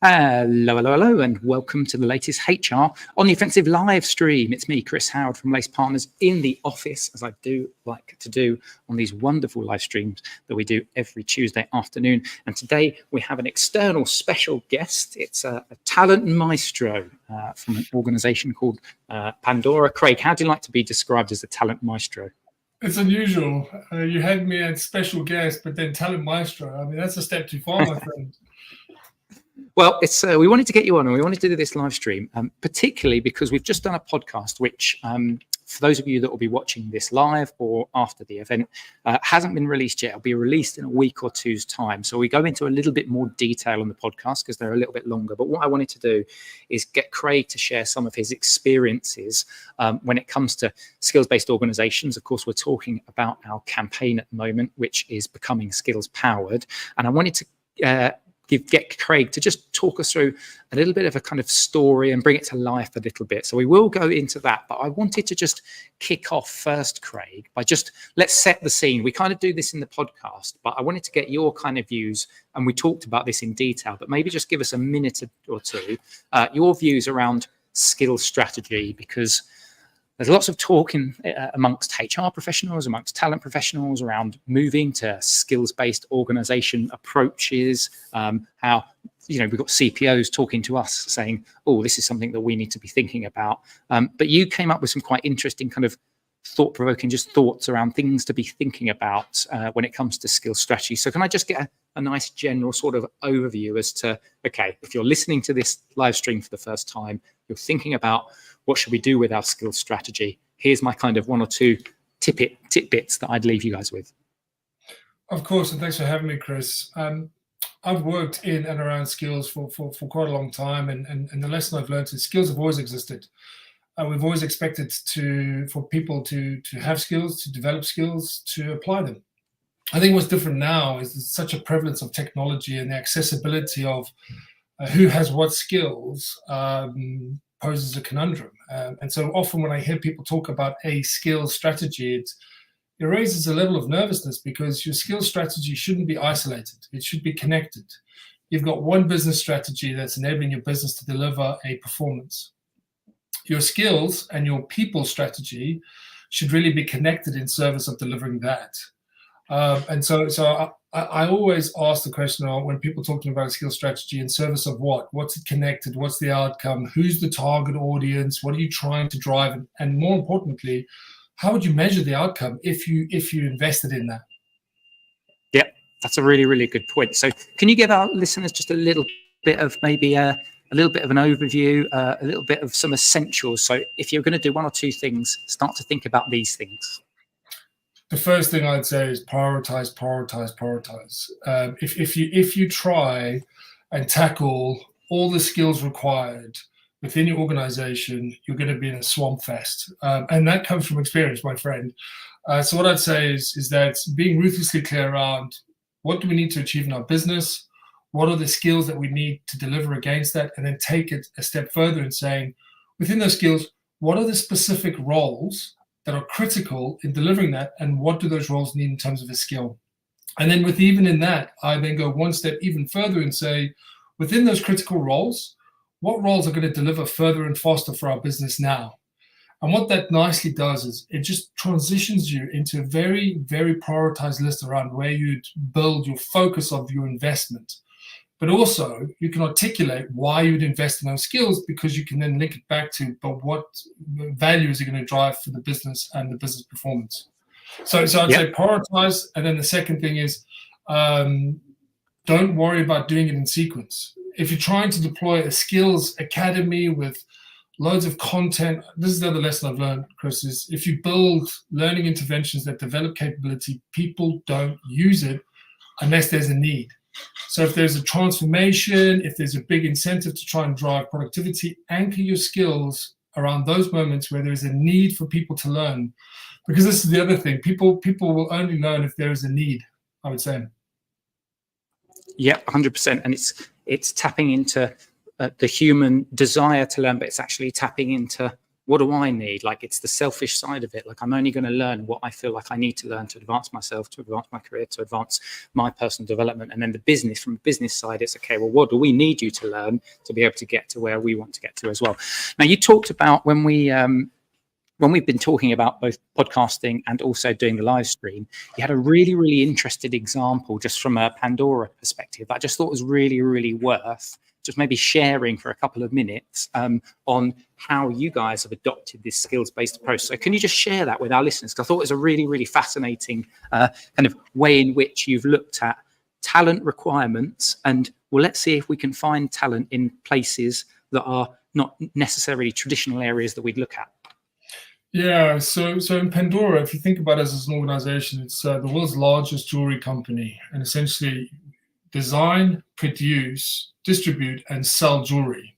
Hello, and welcome to the latest HR on the Offensive live stream. It's me, Chris Howard from Lace Partners, in the office, as I do like to do on these wonderful live streams that we do every Tuesday afternoon. And today we have an external special guest. It's a talent maestro from an organization called Pandora. Craige, how do you like to be described as a talent maestro? It's unusual. You had me as special guest, but then talent maestro. I mean, that's a step too far, my friend. Well, it's we wanted to get you on, and we wanted to do this live stream, particularly because we've just done a podcast, which for those of you that will be watching this live or after the event, hasn't been released yet. It'll be released in a week or two's time. So we go into a little bit more detail on the podcast because they're a little bit longer. But what I wanted to do is get Craige to share some of his experiences when it comes to skills-based organizations. Of course, we're talking about our campaign at the moment, which is becoming skills powered. And I wanted to get Craige to just talk us through a little bit of a kind of story and bring it to life a little bit. So we will go into that, but I wanted to just kick off first, Craige, by let's set the scene. We kind of do this in the podcast, but I wanted to get your kind of views, and we talked about this in detail, but maybe just give us a minute or two, your views around skills strategy, because there's lots of talk amongst HR professionals, amongst talent professionals around moving to skills-based organization approaches. How, we've got CPOs talking to us saying, oh, this is something that we need to be thinking about. But you came up with some quite interesting kind of thought-provoking thoughts around things to be thinking about when it comes to skills strategy. So can I just get a nice general sort of overview as to, okay, if you're listening to this live stream for the first time, you're thinking about what should we do with our skills strategy? Here's my kind of one or two tidbits that I'd leave you guys with. Of course, and thanks for having me, Chris. I've worked in and around skills for quite a long time, and the lesson I've learned is skills have always existed. We've always expected for people to have skills, to develop skills, to apply them. I think what's different now is there's such a prevalence of technology, and the accessibility of who has what skills poses a conundrum. And so often when I hear people talk about a skills strategy, it raises a level of nervousness, because your skills strategy shouldn't be isolated. It should be connected. You've got one business strategy that's enabling your business to deliver a performance. Your skills and your people strategy should really be connected in service of delivering that. And so I always ask the question when people talking about a skill strategy, in service of what? What's it connected? What's the outcome? Who's the target audience? What are you trying to drive? And more importantly, how would you measure the outcome if you invested in that? Yeah, that's a really, really good point. So can you give our listeners just a little bit of maybe a little bit of an overview, a little bit of some essentials? So if you're going to do one or two things, start to think about these things. The first thing I'd say is prioritize. If you try and tackle all the skills required within your organization, you're going to be in a swamp fest. And that comes from experience, my friend. So what I'd say is that being ruthlessly clear around what do we need to achieve in our business, what are the skills that we need to deliver against that, and then take it a step further and saying, within those skills, what are the specific roles that are critical in delivering that, and what do those roles need in terms of a skill? And then even in that, I then go one step even further and say, within those critical roles, what roles are going to deliver further and faster for our business now? And what that nicely does is it just transitions you into a very, very prioritized list around where you'd build your focus of your investment. But also you can articulate why you'd invest in those skills, because you can then link it back to, but what value is it going to drive for the business and the business performance? So I'd say prioritize. And then the second thing is, don't worry about doing it in sequence. If you're trying to deploy a skills academy with loads of content, this is the other lesson I've learned, Chris, is if you build learning interventions that develop capability, people don't use it unless there's a need. So if there's a transformation, if there's a big incentive to try and drive productivity, anchor your skills around those moments where there's a need for people to learn. Because this is the other thing, people will only learn if there is a need, I would say. Yeah, 100%. And it's tapping into the human desire to learn, but it's actually tapping into what do I need? Like, it's the selfish side of it. Like, I'm only going to learn what I feel like I need to learn to advance myself, to advance my career, to advance my personal development. And then the business, from the business side, it's okay, well, what do we need you to learn to be able to get to where we want to get to as well? Now, you talked about when we've been talking about both podcasting and also doing the live stream, you had a really, really interesting example just from a Pandora perspective that I just thought was really, really worth just maybe sharing for a couple of minutes on how you guys have adopted this skills-based approach. So can you just share that with our listeners? Because I thought it was a really, really fascinating kind of way in which you've looked at talent requirements and, well, let's see if we can find talent in places that are not necessarily traditional areas that we'd look at. Yeah, so in Pandora, if you think about us as an organization, it's the world's largest jewelry company, and essentially design, produce, distribute, and sell jewelry.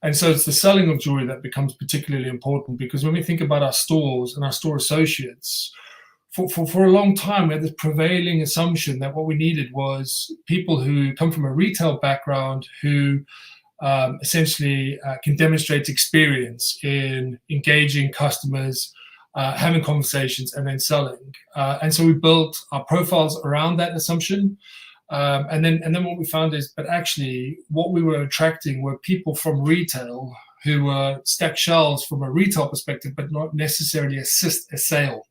And so it's the selling of jewelry that becomes particularly important, because when we think about our stores and our store associates, for a long time, we had this prevailing assumption that what we needed was people who come from a retail background who essentially can demonstrate experience in engaging customers, having conversations, and then selling. And so we built our profiles around that assumption. And then what we found is, but actually what we were attracting were people from retail who were stack shelves from a retail perspective, but not necessarily assist a sale.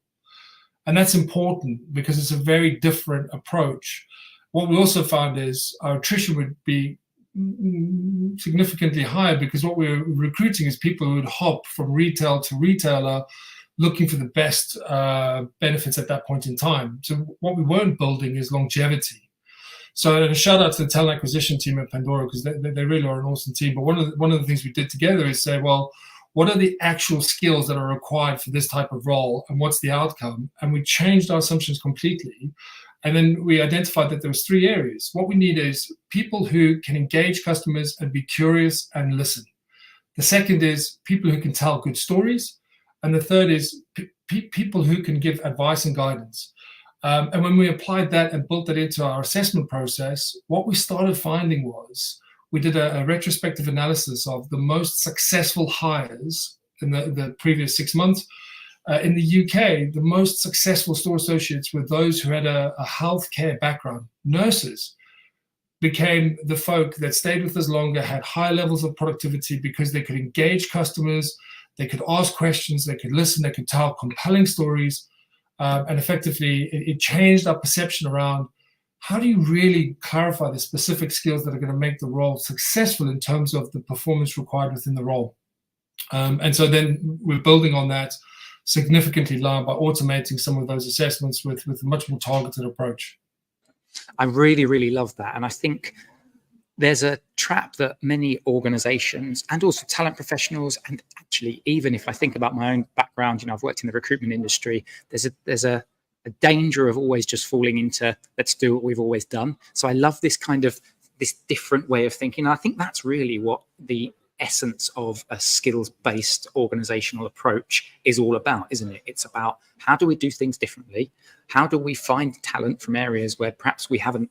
And that's important because it's a very different approach. What we also found is our attrition would be significantly higher, because what we're recruiting is people who would hop from retail to retailer looking for the best benefits at that point in time. So what we weren't building is longevity. So a shout out to the talent acquisition team at Pandora, because they really are an awesome team. But one of the things we did together is say, well, what are the actual skills that are required for this type of role, and what's the outcome? And we changed our assumptions completely. And then we identified that there was 3 areas. What we need is people who can engage customers and be curious and listen. The second is people who can tell good stories. And the third is people who can give advice and guidance. And when we applied that and built that into our assessment process, what we started finding was we did a retrospective analysis of the most successful hires in the previous 6 months. In the UK, the most successful store associates were those who had a healthcare background. Nurses became the folk that stayed with us longer, had high levels of productivity because they could engage customers, they could ask questions, they could listen, they could tell compelling stories. And effectively, it changed our perception around how do you really clarify the specific skills that are going to make the role successful in terms of the performance required within the role. And so then we're building on that significantly lower by automating some of those assessments with a much more targeted approach. I really, really love that. And I think there's a trap that many organizations and also talent professionals, and actually, even if I think about my own background, I've worked in the recruitment industry, there's a danger of always just falling into, let's do what we've always done. So I love this kind of, this different way of thinking. And I think that's really what the essence of a skills-based organizational approach is all about, isn't it? It's about how do we do things differently? How do we find talent from areas where perhaps we haven't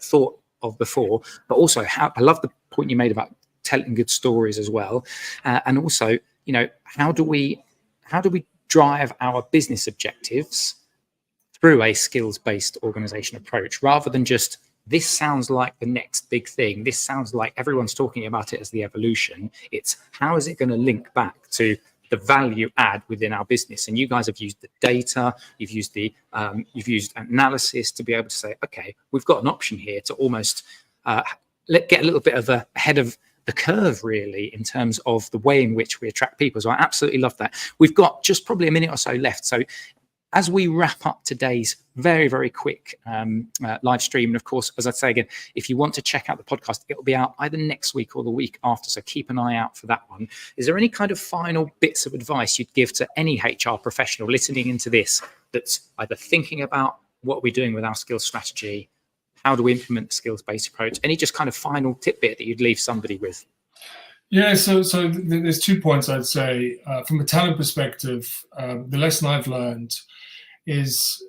thought of before? But also, I love the point you made about telling good stories as well. And also, how do we drive our business objectives through a skills-based organization approach, rather than just, this sounds like the next big thing, this sounds like everyone's talking about it as the evolution. It's how is it going to link back to the value add within our business? And you guys have used the data, you've used analysis to be able to say, okay, we've got an option here to almost get a little bit of ahead of the curve, really, in terms of the way in which we attract people. So I absolutely love that. We've got just probably a minute or so left. So as we wrap up today's very, very quick live stream, and of course, as I say again, if you want to check out the podcast, it'll be out either next week or the week after, so keep an eye out for that one. Is there any kind of final bits of advice you'd give to any HR professional listening into this that's either thinking about what we're doing with our skills strategy, how do we implement the skills-based approach, any just kind of final tidbit that you'd leave somebody with? Yeah, so there's 2 points I'd say. From a talent perspective, the lesson I've learned is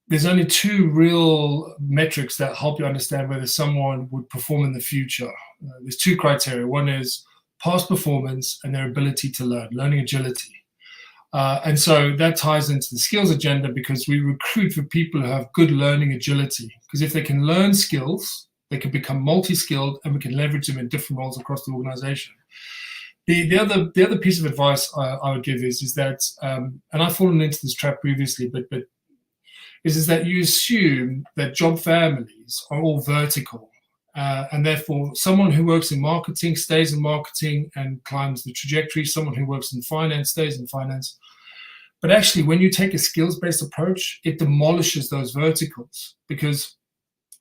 there's only 2 real metrics that help you understand whether someone would perform in the future. There's 2 criteria. One is past performance, and their ability to learn, learning agility. And so that ties into the skills agenda, because we recruit for people who have good learning agility. Because if they can learn skills, they can become multi-skilled, and we can leverage them in different roles across the organization. The other piece of advice I would give is that, and I've fallen into this trap previously, but is that you assume that job families are all vertical. And therefore, someone who works in marketing stays in marketing and climbs the trajectory. Someone who works in finance stays in finance. But actually, when you take a skills-based approach, it demolishes those verticals. Because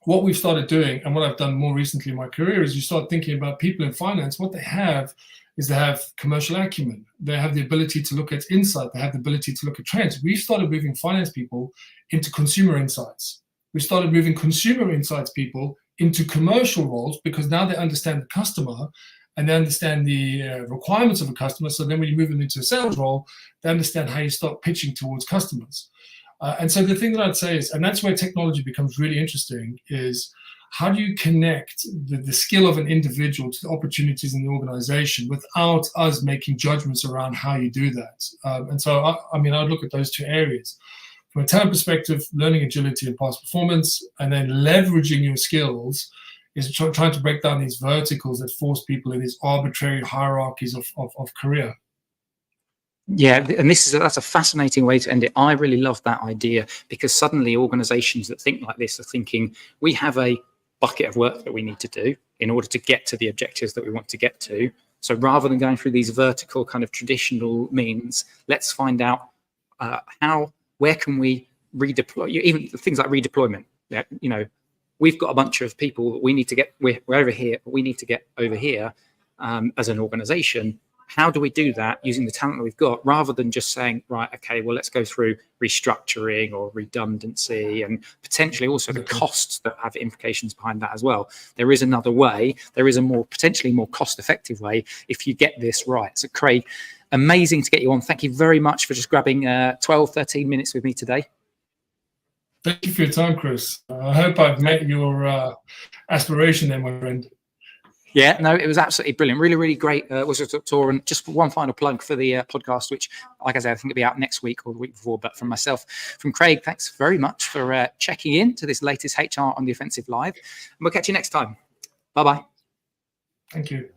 what we've started doing, and what I've done more recently in my career, is you start thinking about people in finance. What they have is they have commercial acumen. They have the ability to look at insight. They have the ability to look at trends. We've started moving finance people into consumer insights. We started moving consumer insights people into commercial roles, because now they understand the customer and they understand the requirements of a customer. So then when you move them into a sales role, they understand how you start pitching towards customers. And so the thing that I'd say is, and that's where technology becomes really interesting, is how do you connect the skill of an individual to the opportunities in the organization without us making judgments around how you do that? And so, I mean, I'd look at those two areas. From a talent perspective, learning agility and past performance, and then leveraging your skills is trying to break down these verticals that force people in these arbitrary hierarchies of career. Yeah, and that's a fascinating way to end it. I really love that idea, because suddenly organizations that think like this are thinking, we have a bucket of work that we need to do in order to get to the objectives that we want to get to. So rather than going through these vertical kind of traditional means, let's find out where can we redeploy, even things like redeployment. You know, we've got a bunch of people that we need to get, we're over here, but we need to get over here as an organization. How do we do that using the talent that we've got, rather than just saying, right, okay, well, let's go through restructuring or redundancy, and potentially also the costs that have implications behind that as well. There is another way. There is a potentially more cost-effective way if you get this right. So Craige, amazing to get you on. Thank you very much for just grabbing 12, 13 minutes with me today. Thank you for your time, Chris. I hope I've met your aspiration there, my friend. Yeah, no, it was absolutely brilliant. Really, really great whistle tour. And just one final plug for the podcast, which, like I said, I think it'll be out next week or the week before. But from myself, from Craige, thanks very much for checking in to this latest HR on the Offensive Live. And we'll catch you next time. Bye-bye. Thank you.